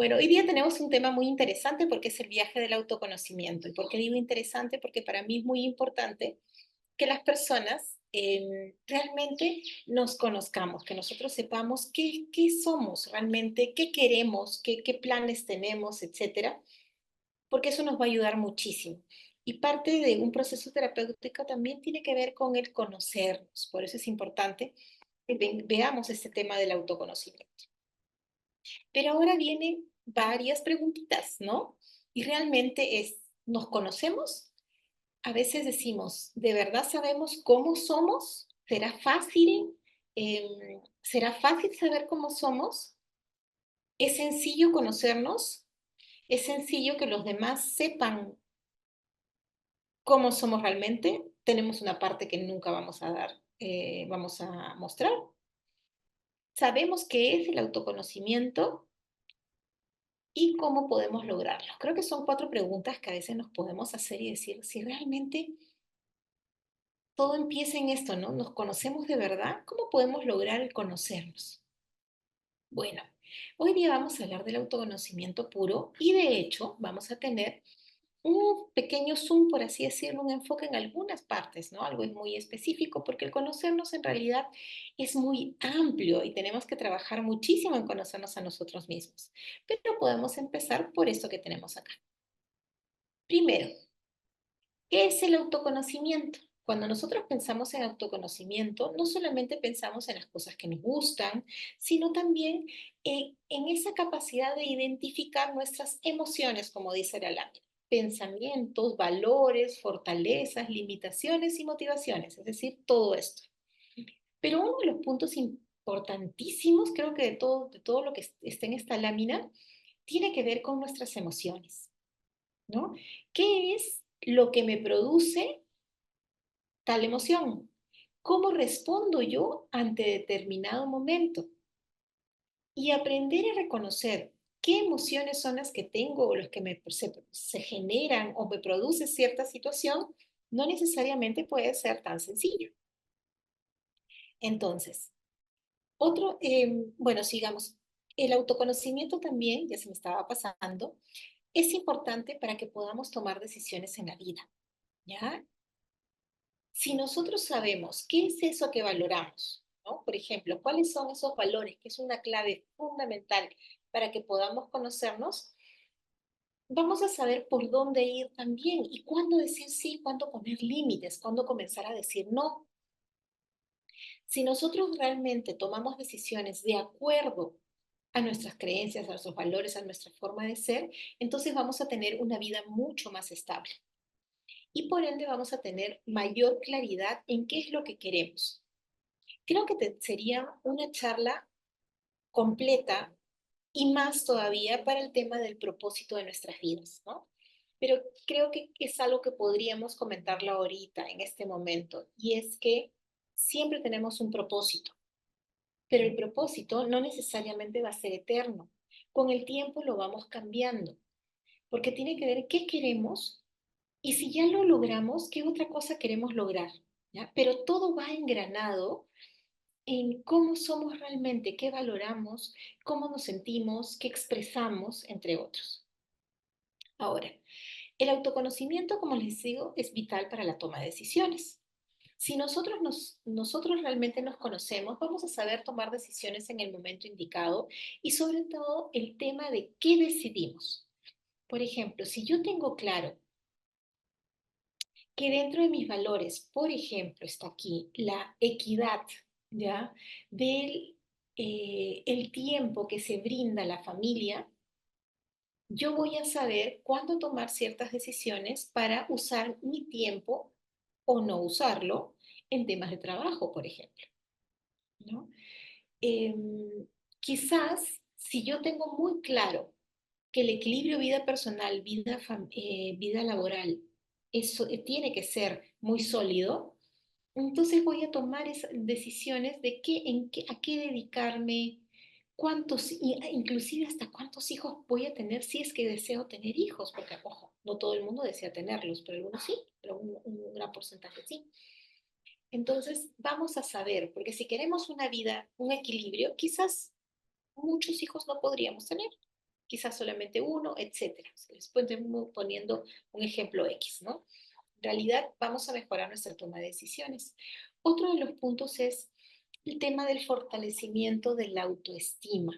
Bueno, hoy día tenemos un tema muy interesante porque es el viaje del autoconocimiento. ¿Y por qué digo interesante? Porque para mí es muy importante que las personas realmente nos conozcamos, que nosotros sepamos qué somos realmente, qué queremos, qué planes tenemos, etcétera, porque eso nos va a ayudar muchísimo. Y parte de un proceso terapéutico también tiene que ver con el conocernos. Por eso es importante que veamos este tema del autoconocimiento. Pero ahora vienen varias preguntitas, ¿no? Y realmente ¿nos conocemos? A veces decimos, ¿de verdad sabemos cómo somos? ¿Será fácil? ¿Será fácil saber cómo somos? ¿Es sencillo conocernos? ¿Es sencillo que los demás sepan cómo somos realmente? Tenemos una parte que nunca vamos a dar, vamos a mostrar. ¿Sabemos qué es el autoconocimiento? ¿Y cómo podemos lograrlo? Creo que son 4 preguntas que a veces nos podemos hacer y decir si realmente todo empieza en esto, ¿no? ¿Nos conocemos de verdad? ¿Cómo podemos lograr el conocernos? Bueno, hoy día vamos a hablar del autoconocimiento puro y de hecho vamos a tener un pequeño zoom, por así decirlo, un enfoque en algunas partes, ¿no? Algo es muy específico porque el conocernos en realidad es muy amplio y tenemos que trabajar muchísimo en conocernos a nosotros mismos. Pero podemos empezar por esto que tenemos acá. Primero, ¿qué es el autoconocimiento? Cuando nosotros pensamos en autoconocimiento, no solamente pensamos en las cosas que nos gustan, sino también en esa capacidad de identificar nuestras emociones, como dice la lámina, pensamientos, valores, fortalezas, limitaciones y motivaciones, es decir, todo esto. Pero uno de los puntos importantísimos, creo que de todo lo que está en esta lámina, tiene que ver con nuestras emociones, ¿no? ¿Qué es lo que me produce tal emoción? ¿Cómo respondo yo ante determinado momento? Y aprender a reconocer qué emociones son las que tengo o las que se generan o me produce cierta situación, no necesariamente puede ser tan sencillo. Entonces, bueno, sigamos. El autoconocimiento también, ya se me estaba pasando, es importante para que podamos tomar decisiones en la vida, ¿ya? Si nosotros sabemos qué es eso que valoramos, ¿no? Por ejemplo, cuáles son esos valores, que es una clave fundamental para que podamos conocernos, vamos a saber por dónde ir también y cuándo decir sí, cuándo poner límites, cuándo comenzar a decir no. Si nosotros realmente tomamos decisiones de acuerdo a nuestras creencias, a nuestros valores, a nuestra forma de ser, entonces vamos a tener una vida mucho más estable y por ende vamos a tener mayor claridad en qué es lo que queremos. Creo que sería una charla completa y más todavía para el tema del propósito de nuestras vidas, ¿no? Pero creo que es algo que podríamos comentarlo ahorita, en este momento, y es que siempre tenemos un propósito, pero el propósito no necesariamente va a ser eterno. Con el tiempo lo vamos cambiando, porque tiene que ver qué queremos y si ya lo logramos, qué otra cosa queremos lograr, ¿ya? Pero todo va engranado en cómo somos realmente, qué valoramos, cómo nos sentimos, qué expresamos, entre otros. Ahora, el autoconocimiento, como les digo, es vital para la toma de decisiones. Si nosotros realmente nos conocemos, vamos a saber tomar decisiones en el momento indicado y sobre todo el tema de qué decidimos. Por ejemplo, si yo tengo claro que dentro de mis valores, por ejemplo, está aquí la equidad, ¿ya? Del el tiempo que se brinda a la familia, yo voy a saber cuándo tomar ciertas decisiones para usar mi tiempo o no usarlo en temas de trabajo, por ejemplo, ¿no? Quizás si yo tengo muy claro que el equilibrio vida personal, vida laboral, eso tiene que ser muy sólido, entonces voy a tomar esas decisiones de a qué dedicarme, inclusive hasta cuántos hijos voy a tener si es que deseo tener hijos, porque, ojo, no todo el mundo desea tenerlos, pero algunos sí, pero un gran porcentaje sí. Entonces, vamos a saber, porque si queremos una vida, un equilibrio, quizás muchos hijos no podríamos tener quizás solamente uno, etcétera. Les estoy poniendo un ejemplo X, ¿no? En realidad vamos a mejorar nuestra toma de decisiones. Otro de los puntos es el tema del fortalecimiento de la autoestima.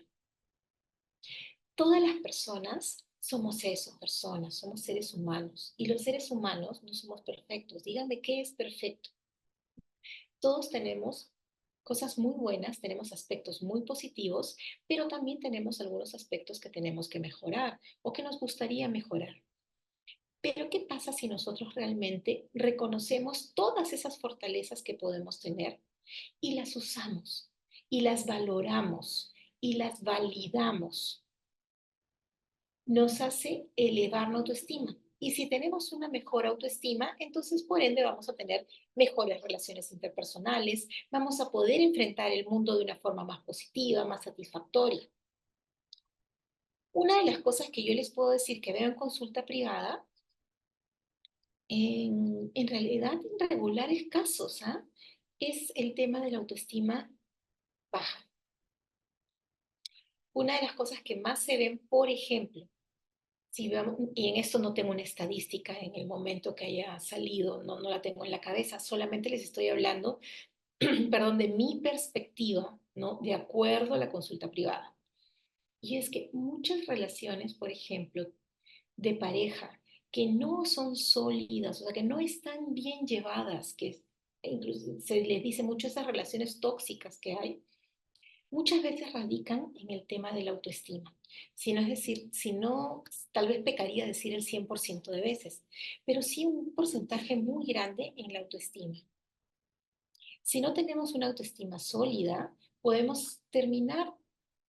Todas las personas somos eso, personas, somos seres humanos. Y los seres humanos no somos perfectos. Díganme qué es perfecto. Todos tenemos cosas muy buenas, tenemos aspectos muy positivos, pero también tenemos algunos aspectos que tenemos que mejorar o que nos gustaría mejorar. Pero ¿qué pasa si nosotros realmente reconocemos todas esas fortalezas que podemos tener y las usamos y las valoramos y las validamos? Nos hace elevar la autoestima. Y si tenemos una mejor autoestima, entonces por ende vamos a tener mejores relaciones interpersonales, vamos a poder enfrentar el mundo de una forma más positiva, más satisfactoria. Una de las cosas que yo les puedo decir que veo en consulta privada, en realidad en regulares casos, ¿ah? Es el tema de la autoestima baja. Una de las cosas que más se ven, por ejemplo, si vemos, y en esto no tengo una estadística en el momento que haya salido, no la tengo en la cabeza, solamente les estoy hablando, perdón, de mi perspectiva, ¿no? De acuerdo a la consulta privada. Y es que muchas relaciones, por ejemplo, de pareja, que no son sólidas, o sea, que no están bien llevadas, que incluso se les dice mucho esas relaciones tóxicas que hay, muchas veces radican en el tema de la autoestima. Si no, es decir, si no, tal vez pecaría decir el 100% de veces, pero sí un porcentaje muy grande en la autoestima. Si no tenemos una autoestima sólida, podemos terminar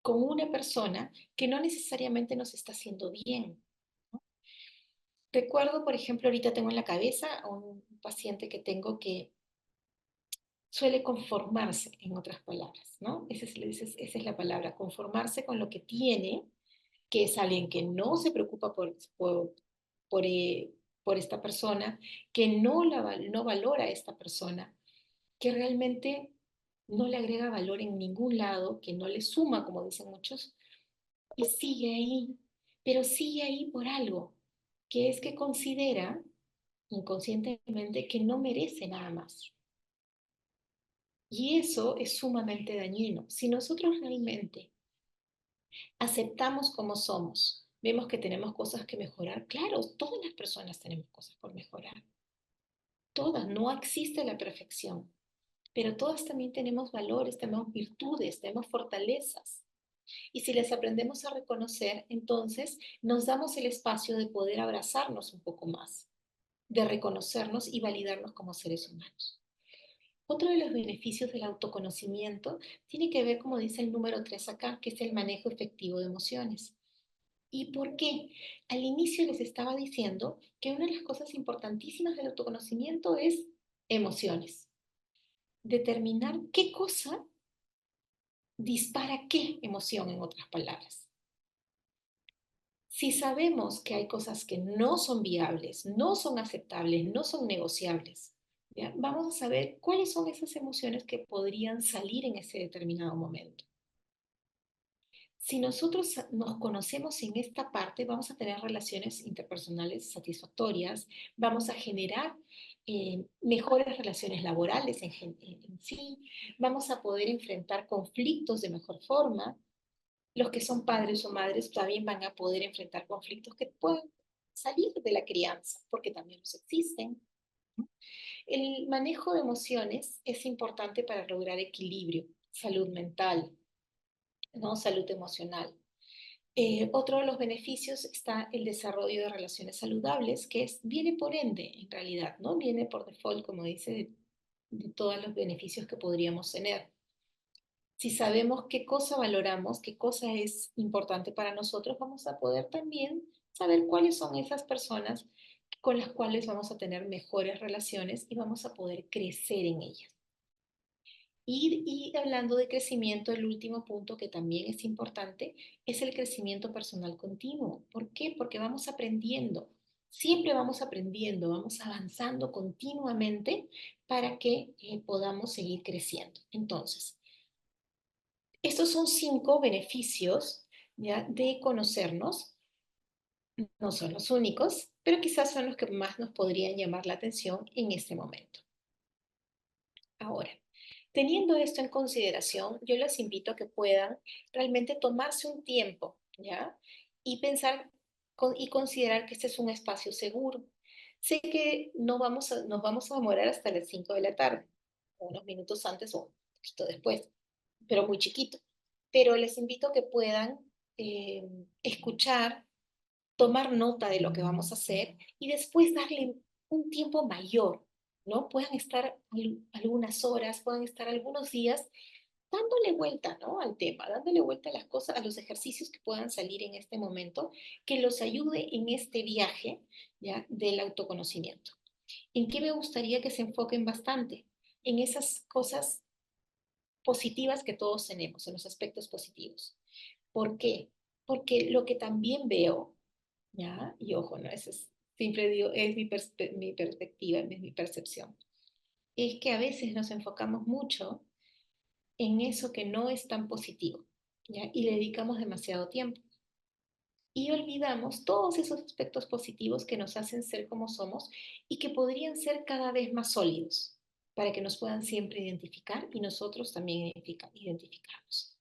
con una persona que no necesariamente nos está haciendo bien. Recuerdo, por ejemplo, ahorita tengo en la cabeza a un paciente que tengo que suele conformarse, en otras palabras, ¿no? Esa es la palabra, conformarse con lo que tiene, que es alguien que no se preocupa por, eh, por esta persona, que no valora a esta persona, que realmente no le agrega valor en ningún lado, que no le suma, como dicen muchos, y sigue ahí, pero sigue ahí por algo, que es que considera inconscientemente que no merece nada más. Y eso es sumamente dañino. Si nosotros realmente aceptamos como somos, vemos que tenemos cosas que mejorar, claro, todas las personas tenemos cosas por mejorar. Todas, no existe la perfección, pero todas también tenemos valores, tenemos virtudes, tenemos fortalezas. Y si les aprendemos a reconocer, entonces nos damos el espacio de poder abrazarnos un poco más, de reconocernos y validarnos como seres humanos. Otro de los beneficios del autoconocimiento tiene que ver, como dice el número 3 acá, que es el manejo efectivo de emociones. ¿Y por qué? Al inicio les estaba diciendo que una de las cosas importantísimas del autoconocimiento es emociones. Determinar qué cosa dispara qué emoción, en otras palabras. Si sabemos que hay cosas que no son viables, no son aceptables, no son negociables, ¿ya? Vamos a saber cuáles son esas emociones que podrían salir en ese determinado momento. Si nosotros nos conocemos en esta parte, vamos a tener relaciones interpersonales satisfactorias, vamos a generar mejores relaciones laborales en sí, vamos a poder enfrentar conflictos de mejor forma. Los que son padres o madres también van a poder enfrentar conflictos que pueden salir de la crianza, porque también los existen. El manejo de emociones es importante para lograr equilibrio, salud mental, ¿no? Salud emocional. Otro de los beneficios está el desarrollo de relaciones saludables, que viene por ende, en realidad, ¿no? Viene por default, como dice, de todos los beneficios que podríamos tener. Si sabemos qué cosa valoramos, qué cosa es importante para nosotros, vamos a poder también saber cuáles son esas personas con las cuales vamos a tener mejores relaciones y vamos a poder crecer en ellas. Y hablando de crecimiento, el último punto que también es importante es el crecimiento personal continuo. ¿Por qué? Porque vamos aprendiendo, siempre vamos aprendiendo, vamos avanzando continuamente para que podamos seguir creciendo. Entonces, estos son 5 beneficios ¿ya? De conocernos. No son los únicos, pero quizás son los que más nos podrían llamar la atención en este momento. Ahora, teniendo esto en consideración, yo les invito a que puedan realmente tomarse un tiempo, ¿ya? Y pensar y considerar que este es un espacio seguro. Sé que no nos vamos a demorar hasta las 5 de la tarde, unos minutos antes o un poquito después, pero muy chiquito. Pero les invito a que puedan escuchar, tomar nota de lo que vamos a hacer y después darle un tiempo mayor, ¿no? Puedan estar algunas horas, puedan estar algunos días dándole vuelta, ¿no? Al tema, dándole vuelta a las cosas, a los ejercicios que puedan salir en este momento, que los ayude en este viaje, ¿ya? Del autoconocimiento. ¿En qué me gustaría que se enfoquen bastante? En esas cosas positivas que todos tenemos, en los aspectos positivos. ¿Por qué? Porque lo que también veo, ¿ya? Y ojo, ¿no? Eso es, siempre digo, es mi perspectiva, es mi percepción. Es que a veces nos enfocamos mucho en eso que no es tan positivo, ¿ya? Y le dedicamos demasiado tiempo. Y olvidamos todos esos aspectos positivos que nos hacen ser como somos y que podrían ser cada vez más sólidos para que nos puedan siempre identificar y nosotros también identificarnos.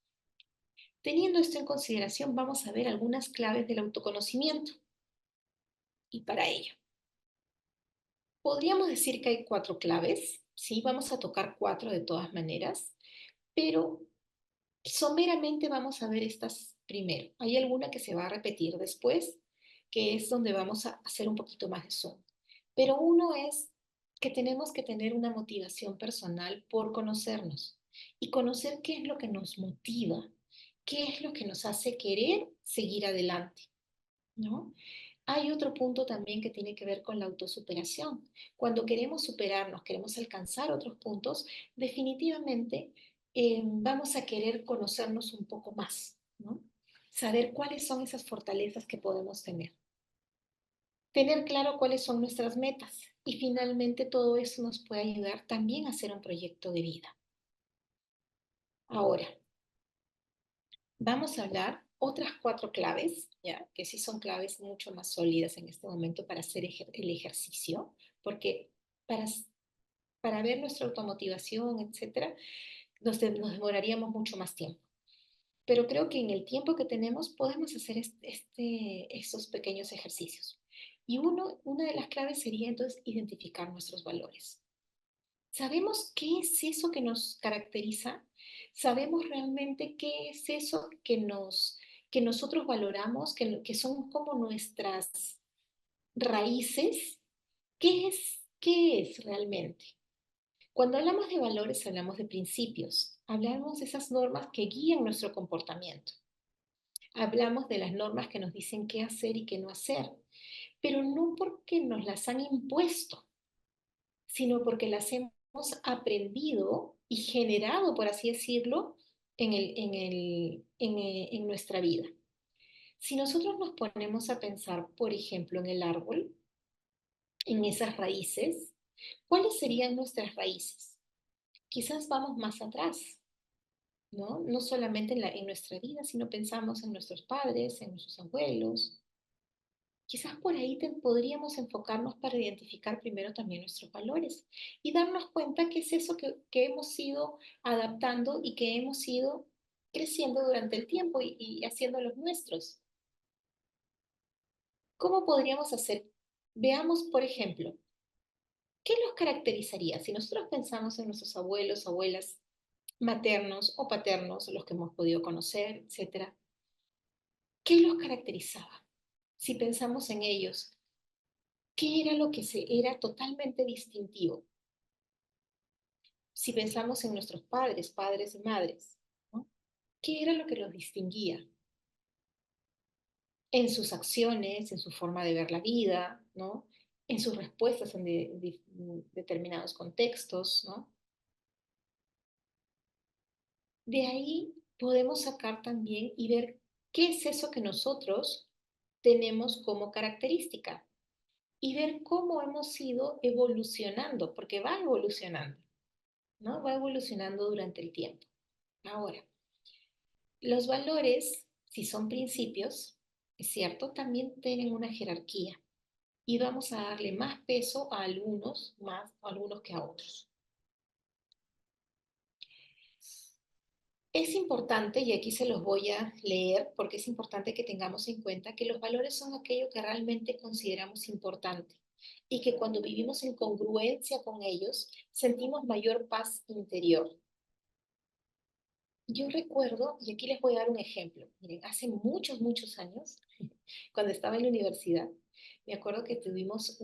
Teniendo esto en consideración, vamos a ver algunas claves del autoconocimiento. Y para ello, podríamos decir que hay 4 claves, sí, vamos a tocar 4 de todas maneras, pero someramente vamos a ver estas primero. Hay alguna que se va a repetir después, que es donde vamos a hacer un poquito más de zoom. Pero uno es que tenemos que tener una motivación personal por conocernos y conocer qué es lo que nos motiva, qué es lo que nos hace querer seguir adelante, ¿no? Hay otro punto también que tiene que ver con la autosuperación. Cuando queremos superarnos, queremos alcanzar otros puntos, definitivamente vamos a querer conocernos un poco más, ¿no? Saber cuáles son esas fortalezas que podemos tener. Tener claro cuáles son nuestras metas. Y finalmente todo eso nos puede ayudar también a hacer un proyecto de vida. Ahora, vamos a hablar otras 4 claves, ¿ya? Que sí son claves mucho más sólidas en este momento para hacer el ejercicio, porque para, para ver nuestra automotivación, etcétera, nos demoraríamos mucho más tiempo. Pero creo que en el tiempo que tenemos podemos hacer estos pequeños ejercicios. Y una de las claves sería entonces identificar nuestros valores. ¿Sabemos qué es eso que nos caracteriza? ¿Sabemos realmente qué es eso que nosotros valoramos, que son como nuestras raíces? Qué es realmente? Cuando hablamos de valores, hablamos de principios, hablamos de esas normas que guían nuestro comportamiento. Hablamos de las normas que nos dicen qué hacer y qué no hacer, pero no porque nos las han impuesto, sino porque las hemos aprendido y generado, por así decirlo, en nuestra vida. Si nosotros nos ponemos a pensar, por ejemplo, en el árbol, en esas raíces, ¿cuáles serían nuestras raíces? Quizás vamos más atrás, ¿no? No solamente en nuestra vida, sino pensamos en nuestros padres, en nuestros abuelos. Quizás por ahí podríamos enfocarnos para identificar primero también nuestros valores y darnos cuenta que es eso que hemos ido adaptando y que hemos ido creciendo durante el tiempo y haciendo los nuestros. ¿Cómo podríamos hacer? Veamos, por ejemplo, ¿qué los caracterizaría? Si nosotros pensamos en nuestros abuelos, abuelas maternos o paternos, los que hemos podido conocer, etcétera, ¿qué los caracterizaba? Si pensamos en ellos, ¿qué era lo que era totalmente distintivo? Si pensamos en nuestros padres, padres y madres, ¿no? ¿Qué era lo que los distinguía? En sus acciones, en su forma de ver la vida, ¿no? En sus respuestas en determinados contextos, ¿no? De ahí podemos sacar también y ver qué es eso que nosotros tenemos como característica y ver cómo hemos ido evolucionando, porque va evolucionando, ¿no? Va evolucionando durante el tiempo. Ahora, los valores. Si son principios, es cierto, también tienen una jerarquía y vamos a darle más peso a algunos más a algunos que a otros. Es importante, y aquí se los voy a leer, porque es importante que tengamos en cuenta que los valores son aquello que realmente consideramos importante y que cuando vivimos en congruencia con ellos, sentimos mayor paz interior. Yo recuerdo, y aquí les voy a dar un ejemplo, miren, hace muchos, muchos años, cuando estaba en la universidad, me acuerdo que tuvimos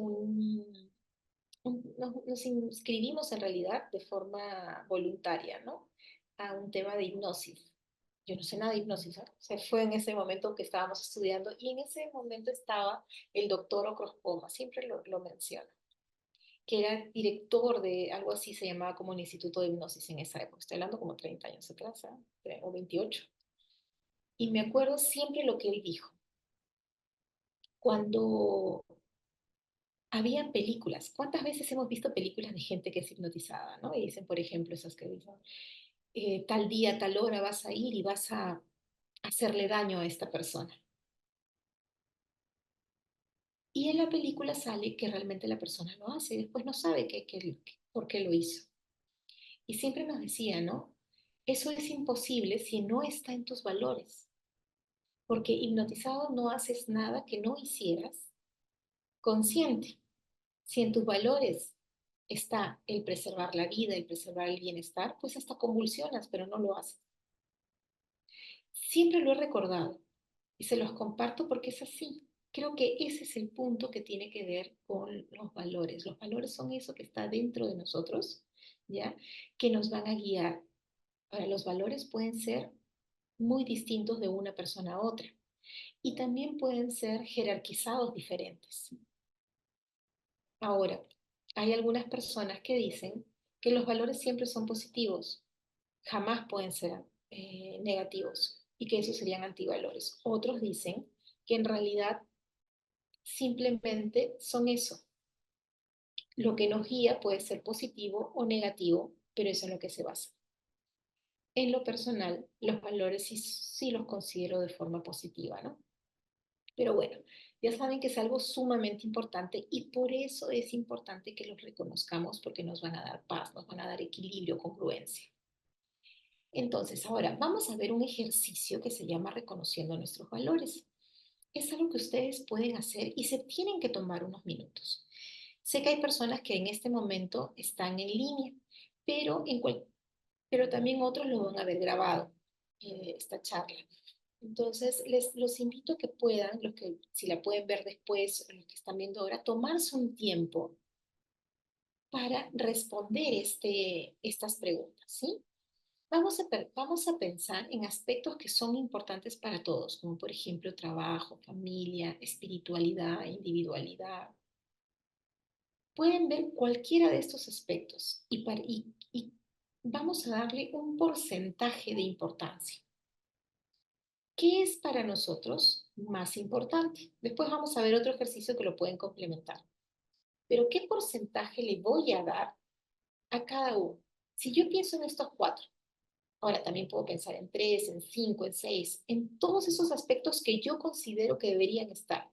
nos inscribimos en realidad de forma voluntaria, ¿no? A un tema de hipnosis. Yo no sé nada de hipnosis, ¿eh? O sea, fue en ese momento que estábamos estudiando y en ese momento estaba el doctor Ocrospoma, siempre lo menciona, que era director de algo así, se llamaba como el Instituto de Hipnosis en esa época. Estoy hablando como 30 años atrás, ¿eh? O 28. Y me acuerdo siempre lo que él dijo. Cuando había películas, ¿cuántas veces hemos visto películas de gente que es hipnotizada, ¿no? Y dicen, por ejemplo, esas que dicen, tal día, tal hora vas a ir y vas a hacerle daño a esta persona. Y en la película sale que realmente la persona lo hace y después no sabe por qué lo hizo. Y siempre nos decía, ¿no? Eso es imposible si no está en tus valores, porque hipnotizado no haces nada que no hicieras consciente. Si en tus valores está el preservar la vida, el preservar el bienestar, pues hasta convulsionas, pero no lo haces. Siempre lo he recordado y se los comparto porque es así. Creo que ese es el punto que tiene que ver con los valores. Los valores son eso que está dentro de nosotros, ¿ya? Que nos van a guiar. Ahora, los valores pueden ser muy distintos de una persona a otra y también pueden ser jerarquizados diferentes. Ahora, hay algunas personas que dicen que los valores siempre son positivos, jamás pueden ser negativos y que esos serían antivalores. Otros dicen que en realidad simplemente son eso. Lo que nos guía puede ser positivo o negativo, pero eso es en lo que se basa. En lo personal, los valores sí los considero de forma positiva, ¿no? Pero bueno, ya saben que es algo sumamente importante y por eso es importante que los reconozcamos porque nos van a dar paz, nos van a dar equilibrio, congruencia. Entonces, ahora vamos a ver un ejercicio que se llama reconociendo nuestros valores. Es algo que ustedes pueden hacer y se tienen que tomar unos minutos. Sé que hay personas que en este momento están en línea, pero, pero también otros lo van a ver grabado, esta charla. Entonces, los invito a que puedan, los que si la pueden ver después, los que están viendo ahora, tomarse un tiempo para responder estas preguntas, ¿sí? Vamos a pensar en aspectos que son importantes para todos, como por ejemplo trabajo, familia, espiritualidad, individualidad. Pueden ver cualquiera de estos aspectos y vamos a darle un porcentaje de importancia. ¿Qué es para nosotros más importante? Después vamos a ver otro ejercicio que lo pueden complementar. Pero ¿qué porcentaje le voy a dar a cada uno? Si yo pienso en estos cuatro, ahora también puedo pensar en tres, en cinco, en seis, en todos esos aspectos que yo considero que deberían estar.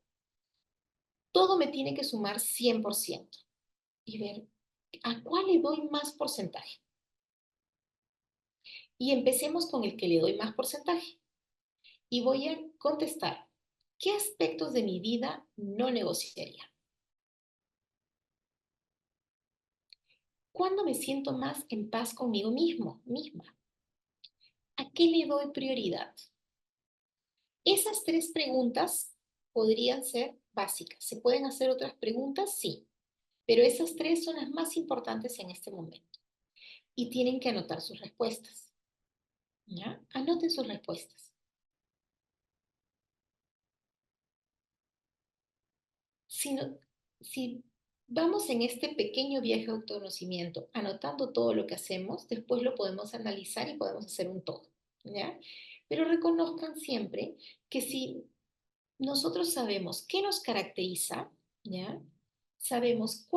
Todo me tiene que sumar 100% y ver a cuál le doy más porcentaje. Y empecemos con el que le doy más porcentaje. Y voy a contestar, ¿qué aspectos de mi vida no negociaría? ¿Cuándo me siento más en paz conmigo misma? ¿A qué le doy prioridad? Esas tres preguntas podrían ser básicas. ¿Se pueden hacer otras preguntas? Sí, pero esas tres son las más importantes en este momento. Y tienen que anotar sus respuestas. ¿Ya? Anoten sus respuestas. Si, no, si vamos en este pequeño viaje de autoconocimiento, anotando todo lo que hacemos, después lo podemos analizar y podemos hacer un todo. ¿Ya? Pero reconozcan siempre que si nosotros sabemos qué nos caracteriza, ¿ya? Sabemos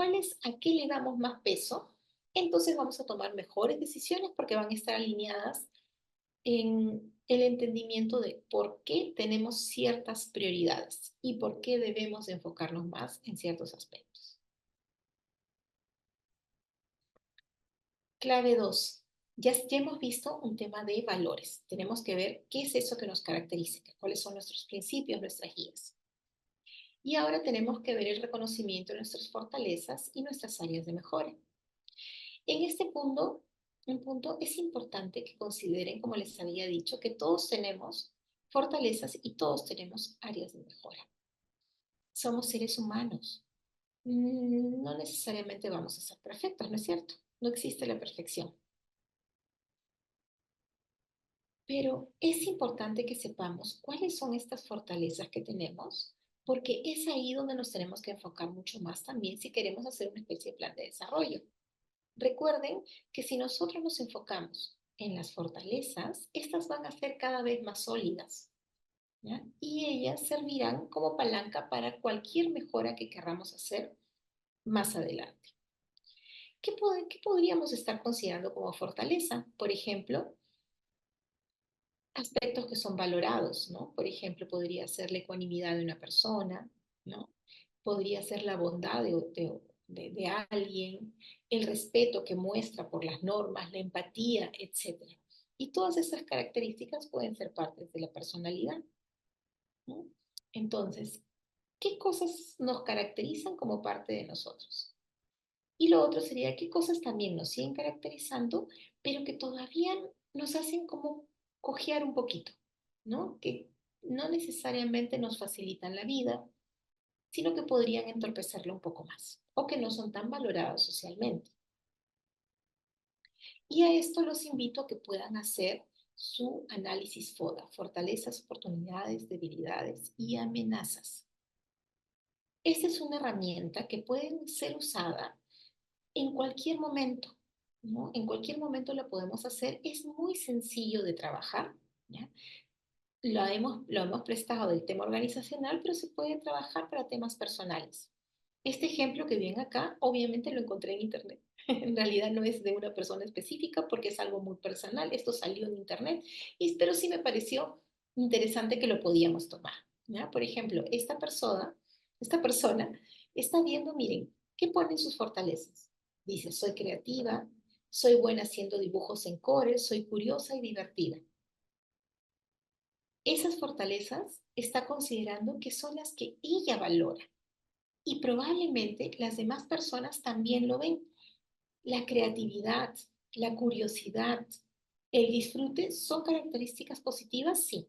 a qué le damos más peso, entonces vamos a tomar mejores decisiones porque van a estar alineadas el entendimiento de por qué tenemos ciertas prioridades y por qué debemos enfocarnos más en ciertos aspectos. Clave 2. Ya hemos visto un tema de valores. Tenemos que ver qué es eso que nos caracteriza, cuáles son nuestros principios, nuestras guías. Y ahora tenemos que ver el reconocimiento de nuestras fortalezas y nuestras áreas de mejora. En este punto, un punto es importante que consideren, como les había dicho, que todos tenemos fortalezas y todos tenemos áreas de mejora. Somos seres humanos. No necesariamente vamos a ser perfectos, ¿no es cierto? No existe la perfección. Pero es importante que sepamos cuáles son estas fortalezas que tenemos, porque es ahí donde nos tenemos que enfocar mucho más también si queremos hacer una especie de plan de desarrollo. Recuerden que si nosotros nos enfocamos en las fortalezas, estas van a ser cada vez más sólidas, ¿ya? Y ellas servirán como palanca para cualquier mejora que queramos hacer más adelante. ¿Qué podríamos estar considerando como fortaleza? Por ejemplo, aspectos que son valorados, ¿no? Por ejemplo, podría ser la ecuanimidad de una persona, ¿no? Podría ser la bondad de alguien, el respeto que muestra por las normas, la empatía, etcétera. Y todas esas características pueden ser partes de la personalidad, ¿no? Entonces, ¿qué cosas nos caracterizan como parte de nosotros? Y lo otro sería qué cosas también nos siguen caracterizando, pero que todavía nos hacen como cojear un poquito, ¿no? Que no necesariamente nos facilitan la vida, sino que podrían entorpecerla un poco más o que no son tan valorados socialmente. Y a esto los invito a que puedan hacer su análisis FODA, fortalezas, oportunidades, debilidades y amenazas. Esta es una herramienta que puede ser usada en cualquier momento, ¿no? En cualquier momento la podemos hacer. Es muy sencillo de trabajar, ¿ya? Lo hemos prestado del tema organizacional, pero se puede trabajar para temas personales. Este ejemplo que ven acá, obviamente lo encontré en internet. En realidad no es de una persona específica porque es algo muy personal. Esto salió en internet, pero sí me pareció interesante que lo podíamos tomar, ¿ya? Por ejemplo, esta persona está viendo, miren, ¿qué ponen sus fortalezas? Dice, soy creativa, soy buena haciendo dibujos en core, soy curiosa y divertida. Esas fortalezas está considerando que son las que ella valora y probablemente las demás personas también lo ven. La creatividad, la curiosidad, el disfrute son características positivas, sí,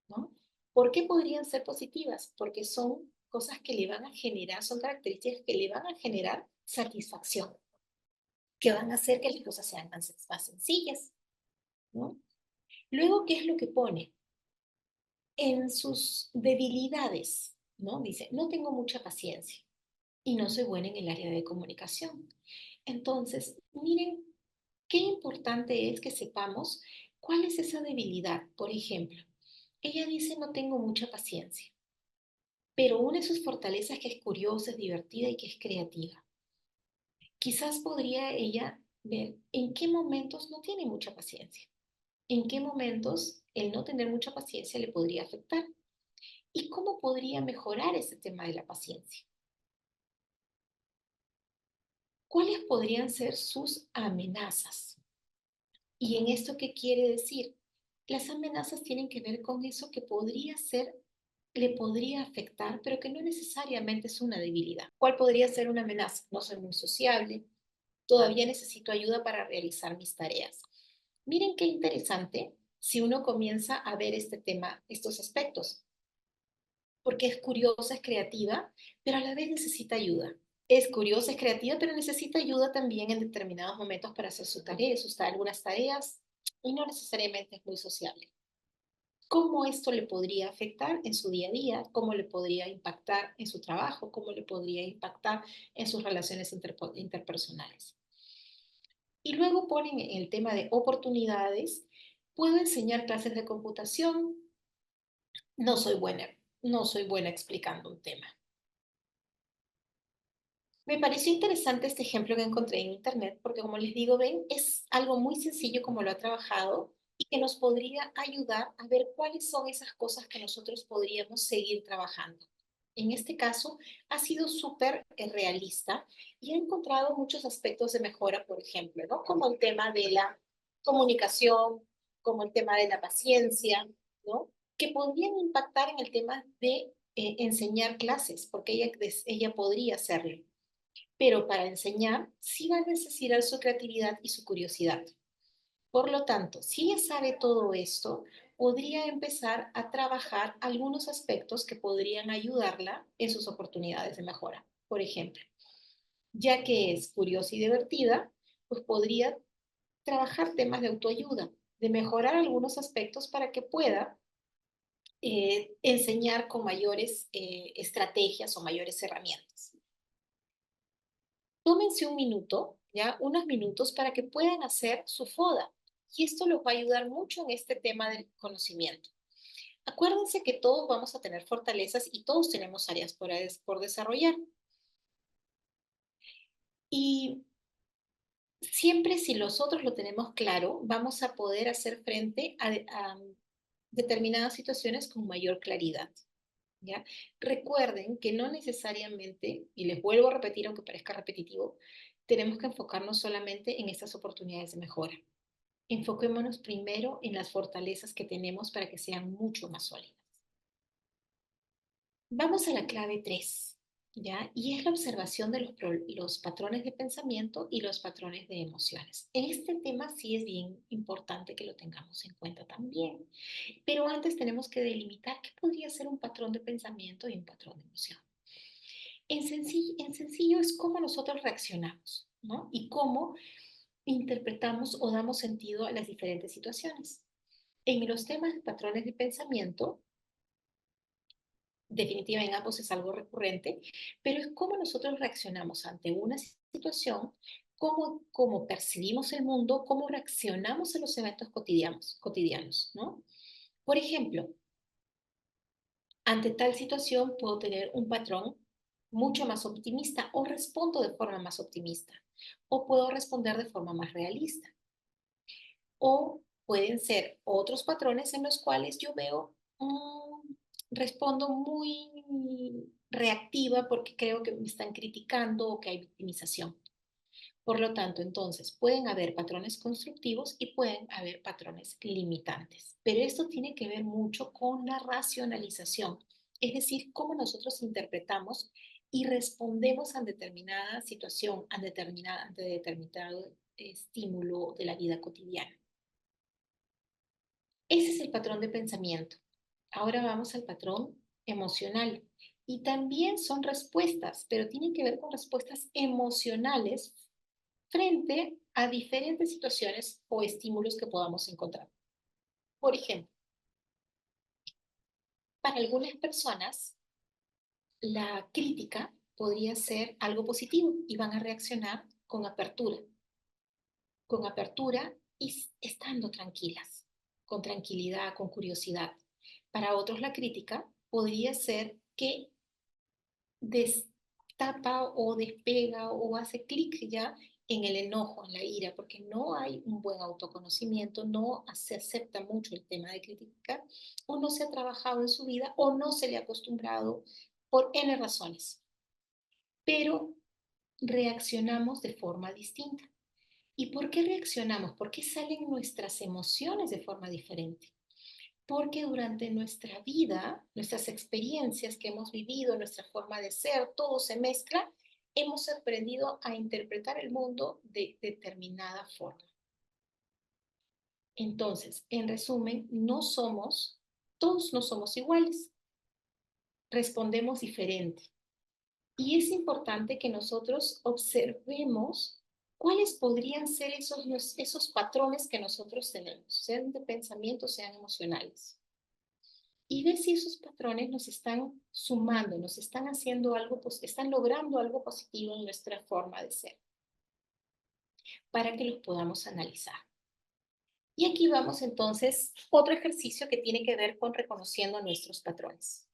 ¿no? ¿Por qué podrían ser positivas? Porque son cosas que le van a generar, son características que le van a generar satisfacción, que van a hacer que las cosas sean más sencillas, ¿no? Luego, ¿qué es lo que pone? En sus debilidades, ¿no? Dice, no tengo mucha paciencia y no soy buena en el área de comunicación. Entonces, miren qué importante es que sepamos cuál es esa debilidad. Por ejemplo, ella dice, no tengo mucha paciencia, pero una de sus fortalezas es que es curiosa, es divertida y que es creativa. Quizás podría ella ver en qué momentos no tiene mucha paciencia, en qué momentos el no tener mucha paciencia le podría afectar. ¿Y cómo podría mejorar ese tema de la paciencia? ¿Cuáles podrían ser sus amenazas? ¿Y en esto qué quiere decir? Las amenazas tienen que ver con eso que podría ser, le podría afectar, pero que no necesariamente es una debilidad. ¿Cuál podría ser una amenaza? No soy muy sociable, todavía necesito ayuda para realizar mis tareas. Miren qué interesante si uno comienza a ver este tema, estos aspectos, porque es curiosa, es creativa, pero a la vez necesita ayuda. Es curiosa, es creativa, pero necesita ayuda también en determinados momentos para hacer sus tareas, algunas tareas, y no necesariamente es muy sociable. ¿Cómo esto le podría afectar en su día a día? ¿Cómo le podría impactar en su trabajo? ¿Cómo le podría impactar en sus relaciones interpersonales? Y luego ponen el tema de oportunidades. Puedo enseñar clases de computación. No soy buena explicando un tema. Me pareció interesante este ejemplo que encontré en internet porque como les digo, ven, es algo muy sencillo como lo ha trabajado y que nos podría ayudar a ver cuáles son esas cosas que nosotros podríamos seguir trabajando. En este caso, ha sido súper realista y ha encontrado muchos aspectos de mejora, por ejemplo, ¿no? Como el tema de la comunicación, como el tema de la paciencia, ¿no? Que podrían impactar en el tema de enseñar clases, porque ella podría hacerlo. Pero para enseñar, sí va a necesitar su creatividad y su curiosidad. Por lo tanto, si ella sabe todo esto, podría empezar a trabajar algunos aspectos que podrían ayudarla en sus oportunidades de mejora. Por ejemplo, ya que es curiosa y divertida, pues podría trabajar temas de autoayuda, de mejorar algunos aspectos para que pueda enseñar con mayores estrategias o mayores herramientas. Tómense un minuto, ya unos minutos para que puedan hacer su FODA. Y esto los va a ayudar mucho en este tema del conocimiento. Acuérdense que todos vamos a tener fortalezas y todos tenemos áreas por desarrollar. Y siempre si nosotros lo tenemos claro, vamos a poder hacer frente a determinadas situaciones con mayor claridad. ¿Ya? Recuerden que no necesariamente, y les vuelvo a repetir aunque parezca repetitivo, tenemos que enfocarnos solamente en estas oportunidades de mejora. Enfoquémonos primero en las fortalezas que tenemos para que sean mucho más sólidas. Vamos a la clave 3, ¿ya? Y es la observación de los patrones de pensamiento y los patrones de emociones. En este tema sí es bien importante que lo tengamos en cuenta también. Pero antes tenemos que delimitar qué podría ser un patrón de pensamiento y un patrón de emoción. En sencillo es cómo nosotros reaccionamos, ¿no? Y cómo interpretamos o damos sentido a las diferentes situaciones. En los temas de patrones de pensamiento, definitivamente en ambos es algo recurrente, pero es cómo nosotros reaccionamos ante una situación, cómo percibimos el mundo, cómo reaccionamos a los eventos cotidianos, ¿no? Por ejemplo, ante tal situación puedo tener un patrón mucho más optimista o respondo de forma más optimista o puedo responder de forma más realista. O pueden ser otros patrones en los cuales yo veo, respondo muy reactiva porque creo que me están criticando o que hay victimización. Por lo tanto, entonces, pueden haber patrones constructivos y pueden haber patrones limitantes. Pero esto tiene que ver mucho con la racionalización, es decir, cómo nosotros interpretamos y respondemos a determinada situación, ante determinado estímulo de la vida cotidiana. Ese es el patrón de pensamiento. Ahora vamos al patrón emocional. Y también son respuestas, pero tienen que ver con respuestas emocionales frente a diferentes situaciones o estímulos que podamos encontrar. Por ejemplo, para algunas personas, la crítica podría ser algo positivo y van a reaccionar con apertura y estando tranquilas, con tranquilidad, con curiosidad. Para otros, la crítica podría ser que destapa o despega o hace clic ya en el enojo, en la ira, porque no hay un buen autoconocimiento, no se acepta mucho el tema de criticar, o no se ha trabajado en su vida, o no se le ha acostumbrado por N razones. Pero reaccionamos de forma distinta. ¿Y por qué reaccionamos? ¿Por qué salen nuestras emociones de forma diferente? Porque durante nuestra vida, nuestras experiencias que hemos vivido, nuestra forma de ser, todo se mezcla, hemos aprendido a interpretar el mundo de determinada forma. Entonces, en resumen, todos no somos iguales, respondemos diferente. Y es importante que nosotros observemos cuáles podrían ser esos patrones que nosotros tenemos, sean de pensamiento, sean emocionales. Y ver si esos patrones nos están sumando, nos están haciendo algo, están logrando algo positivo en nuestra forma de ser, para que los podamos analizar. Y aquí vamos entonces, otro ejercicio que tiene que ver con reconociendo nuestros patrones.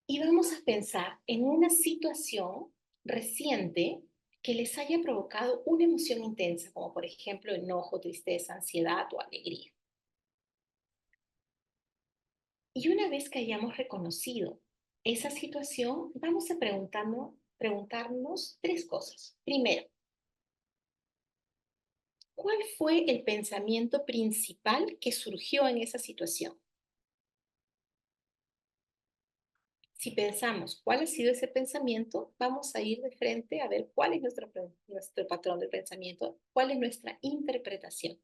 Y vamos a pensar en una situación reciente que les haya provocado una emoción intensa, como por ejemplo enojo, tristeza, ansiedad o alegría. Y una vez que hayamos reconocido esa situación, vamos a preguntarnos tres cosas. Primero, ¿cuál fue el pensamiento principal que surgió en esa situación? Si pensamos cuál ha sido ese pensamiento, vamos a ir de frente a ver cuál es nuestro patrón de pensamiento, cuál es nuestra interpretación.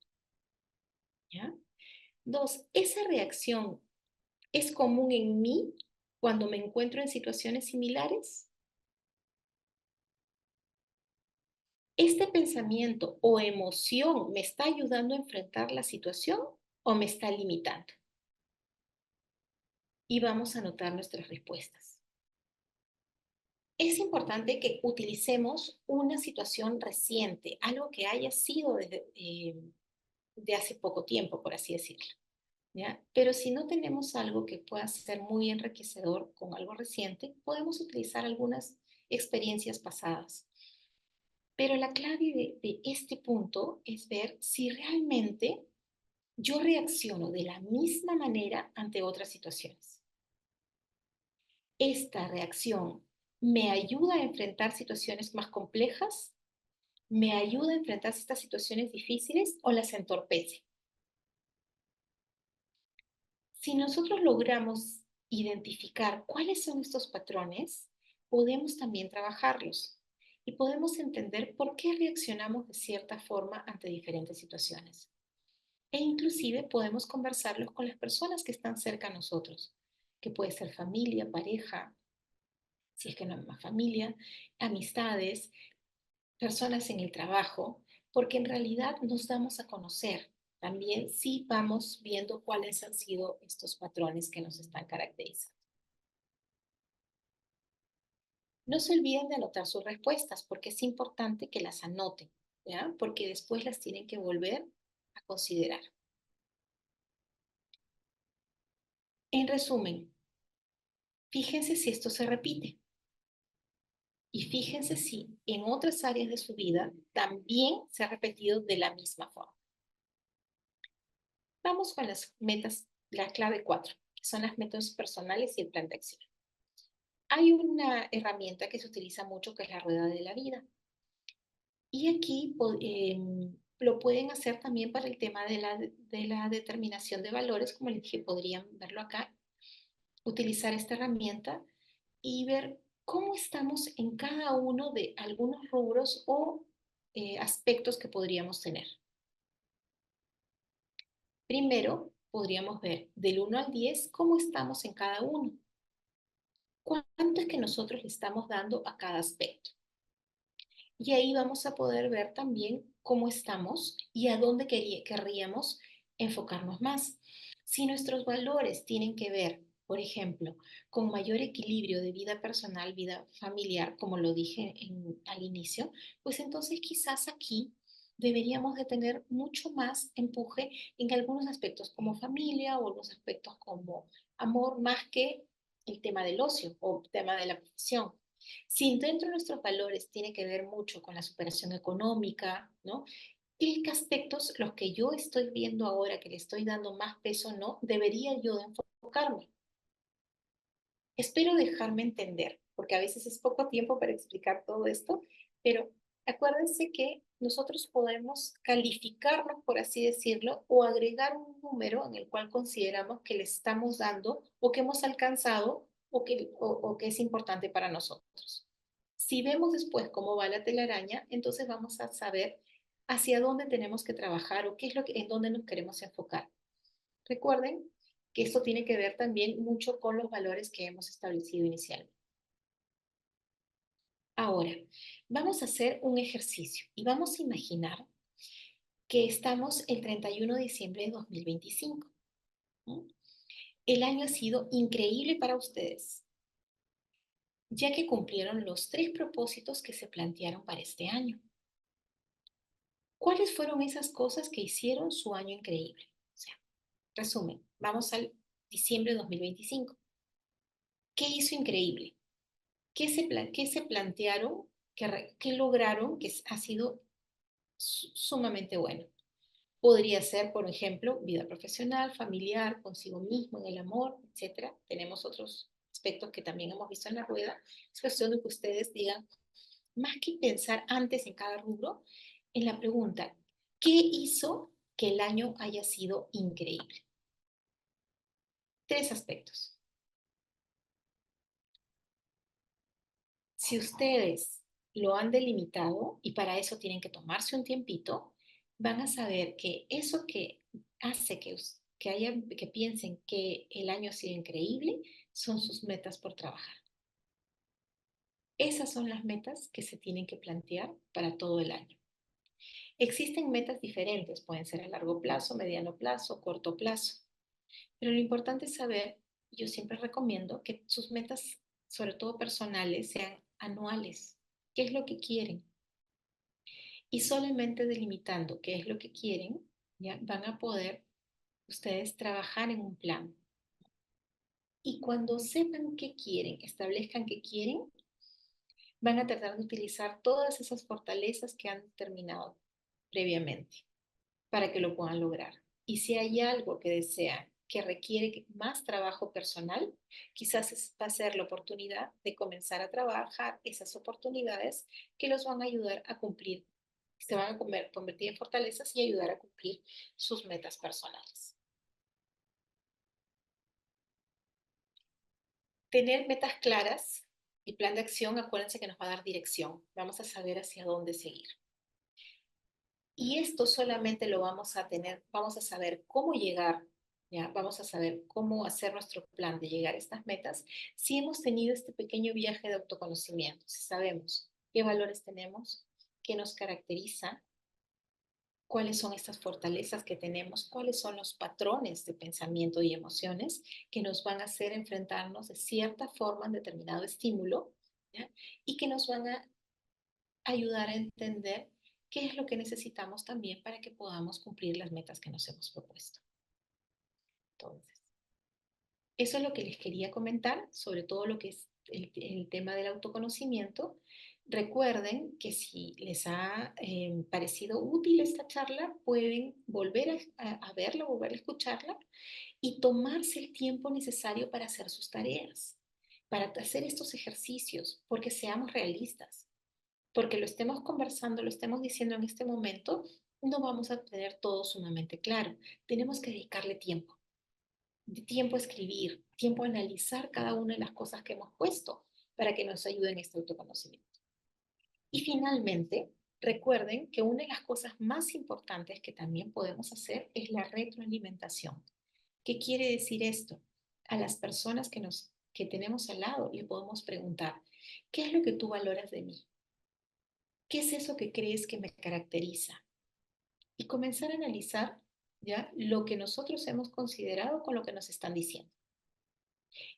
¿Ya? Dos, ¿esa reacción es común en mí cuando me encuentro en situaciones similares? ¿Este pensamiento o emoción me está ayudando a enfrentar la situación o me está limitando? Y vamos a anotar nuestras respuestas. Es importante que utilicemos una situación reciente, algo que haya sido de hace poco tiempo, por así decirlo. ¿Ya? Pero si no tenemos algo que pueda ser muy enriquecedor con algo reciente, podemos utilizar algunas experiencias pasadas. Pero la clave de este punto es ver si realmente yo reacciono de la misma manera ante otras situaciones. Esta reacción me ayuda a enfrentar situaciones más complejas, me ayuda a enfrentar estas situaciones difíciles o las entorpece. Si nosotros logramos identificar cuáles son estos patrones, podemos también trabajarlos y podemos entender por qué reaccionamos de cierta forma ante diferentes situaciones. E inclusive podemos conversarlos con las personas que están cerca a nosotros, que puede ser familia, pareja, si es que no hay más familia, amistades, personas en el trabajo, porque en realidad nos damos a conocer. También sí vamos viendo cuáles han sido estos patrones que nos están caracterizando. No se olviden de anotar sus respuestas porque es importante que las anoten, ¿ya? Porque después las tienen que volver a considerar. En resumen, fíjense si esto se repite y fíjense si en otras áreas de su vida también se ha repetido de la misma forma. Vamos con las metas, la clave 4, que son las metas personales y el plan de acción. Hay una herramienta que se utiliza mucho que es la rueda de la vida. Y aquí lo pueden hacer también para el tema de la determinación de valores, como les dije, podrían verlo acá, utilizar esta herramienta y ver cómo estamos en cada uno de algunos rubros o aspectos que podríamos tener. Primero, podríamos ver del 1 al 10 cómo estamos en cada uno. ¿Cuánto es que nosotros le estamos dando a cada aspecto? Y ahí vamos a poder ver también cómo estamos y a dónde querríamos enfocarnos más. Si nuestros valores tienen que ver, por ejemplo, con mayor equilibrio de vida personal, vida familiar, como lo dije al inicio, pues entonces quizás aquí deberíamos de tener mucho más empuje en algunos aspectos como familia o algunos aspectos como amor, más que el tema del ocio o el tema de la profesión. Si dentro de nuestros valores tiene que ver mucho con la superación económica, ¿no? ¿Qué aspectos, los que yo estoy viendo ahora, que le estoy dando más peso, no, debería yo de enfocarme? Espero dejarme entender, porque a veces es poco tiempo para explicar todo esto, pero acuérdense que nosotros podemos calificarnos, por así decirlo, o agregar un número en el cual consideramos que le estamos dando o que hemos alcanzado o que es importante para nosotros. Si vemos después cómo va la telaraña, entonces vamos a saber hacia dónde tenemos que trabajar o qué es lo que, en dónde nos queremos enfocar. Recuerden que esto tiene que ver también mucho con los valores que hemos establecido inicialmente. Ahora, vamos a hacer un ejercicio y vamos a imaginar que estamos el 31 de diciembre de 2025. ¿No? El año ha sido increíble para ustedes, ya que cumplieron los 3 propósitos que se plantearon para este año. ¿Cuáles fueron esas cosas que hicieron su año increíble? O sea, resumen, vamos al diciembre de 2025. ¿Qué hizo increíble? ¿Qué se plantearon que lograron, ha sido sumamente bueno. Podría ser, por ejemplo, vida profesional, familiar, consigo mismo, en el amor, etcétera. Tenemos otros aspectos que también hemos visto en la rueda. Es cuestión de que ustedes digan, más que pensar antes en cada rubro, en la pregunta, ¿qué hizo que el año haya sido increíble? Tres aspectos. Si ustedes lo han delimitado y para eso tienen que tomarse un tiempito, van a saber que eso que hace que piensen que el año ha sido increíble son sus metas por trabajar. Esas son las metas que se tienen que plantear para todo el año. Existen metas diferentes, pueden ser a largo plazo, mediano plazo, corto plazo, pero lo importante es saber, yo siempre recomiendo que sus metas, sobre todo personales, sean anuales. ¿Qué es lo que quieren? Y solamente delimitando qué es lo que quieren, ya van a poder ustedes trabajar en un plan. Y cuando sepan qué quieren, establezcan qué quieren, van a tratar de utilizar todas esas fortalezas que han determinado previamente para que lo puedan lograr. Y si hay algo que desean que requiere más trabajo personal, quizás va a ser la oportunidad de comenzar a trabajar esas oportunidades que los van a ayudar a cumplir, se van a convertir en fortalezas y ayudar a cumplir sus metas personales. Tener metas claras y plan de acción, acuérdense que nos va a dar dirección. Vamos a saber hacia dónde seguir. Y esto solamente lo vamos a tener, vamos a saber cómo llegar, ¿ya? Vamos a saber cómo hacer nuestro plan de llegar a estas metas si hemos tenido este pequeño viaje de autoconocimiento, si sabemos qué valores tenemos, qué nos caracteriza, cuáles son estas fortalezas que tenemos, cuáles son los patrones de pensamiento y emociones que nos van a hacer enfrentarnos de cierta forma en determinado estímulo, ¿ya? Y que nos van a ayudar a entender qué es lo que necesitamos también para que podamos cumplir las metas que nos hemos propuesto. Entonces, eso es lo que les quería comentar sobre todo lo que es el tema del autoconocimiento. Recuerden que si les ha parecido útil esta charla, pueden volver a verla, volver a escucharla y tomarse el tiempo necesario para hacer sus tareas, para hacer estos ejercicios, porque seamos realistas. Porque lo estemos conversando, lo estemos diciendo en este momento, no vamos a tener todo sumamente claro. Tenemos que dedicarle tiempo, tiempo a escribir, tiempo a analizar cada una de las cosas que hemos puesto para que nos ayuden en este autoconocimiento. Y finalmente, recuerden que una de las cosas más importantes que también podemos hacer es la retroalimentación. ¿Qué quiere decir esto? A las personas que tenemos al lado le podemos preguntar, ¿qué es lo que tú valoras de mí? ¿Qué es eso que crees que me caracteriza? Y comenzar a analizar ya lo que nosotros hemos considerado con lo que nos están diciendo.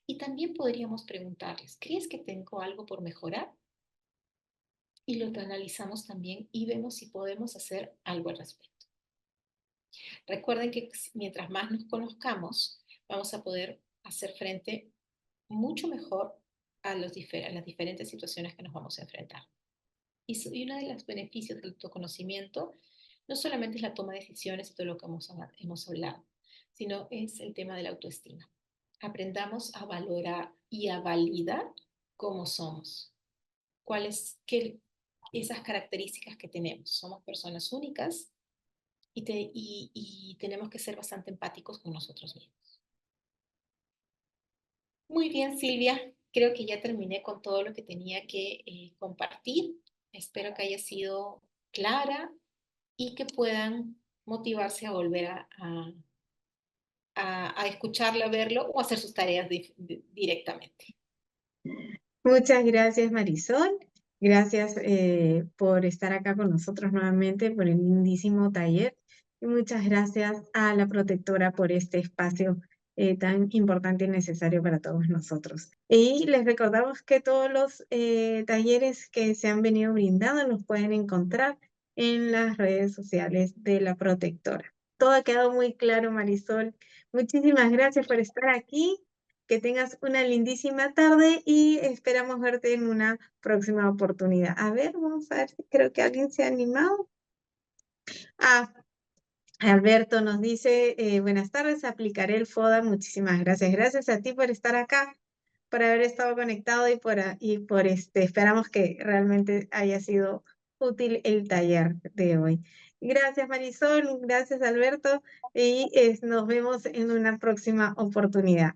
Y también podríamos preguntarles, ¿crees que tengo algo por mejorar? Y lo analizamos también y vemos si podemos hacer algo al respecto. Recuerden que mientras más nos conozcamos, vamos a poder hacer frente mucho mejor a las diferentes situaciones que nos vamos a enfrentar. Y uno de los beneficios del autoconocimiento no solamente es la toma de decisiones y todo lo que hemos hablado, sino es el tema de la autoestima. Aprendamos a valorar y a validar cómo somos, esas características que tenemos. Somos personas únicas y tenemos que ser bastante empáticos con nosotros mismos. Muy bien, Silvia. Creo que ya terminé con todo lo que tenía que compartir. Espero que haya sido clara y que puedan motivarse a volver a escucharlo, a verlo o hacer sus tareas directamente. Muchas gracias, Marisol. Gracias por estar acá con nosotros nuevamente, por el lindísimo taller. Y muchas gracias a la protectora por este espacio tan importante y necesario para todos nosotros. Y les recordamos que todos los talleres que se han venido brindando los pueden encontrar en las redes sociales de la protectora. Todo ha quedado muy claro, Marisol. Muchísimas gracias por estar aquí. que tengas una lindísima tarde y esperamos verte en una próxima oportunidad. A ver, vamos a ver si creo que alguien se ha animado. Ah, Alberto nos dice, buenas tardes, aplicaré el FODA. Muchísimas gracias. Gracias a ti por estar acá, por haber estado conectado esperamos que realmente haya sido útil el taller de hoy. Gracias, Marisol, gracias, Alberto, y nos vemos en una próxima oportunidad.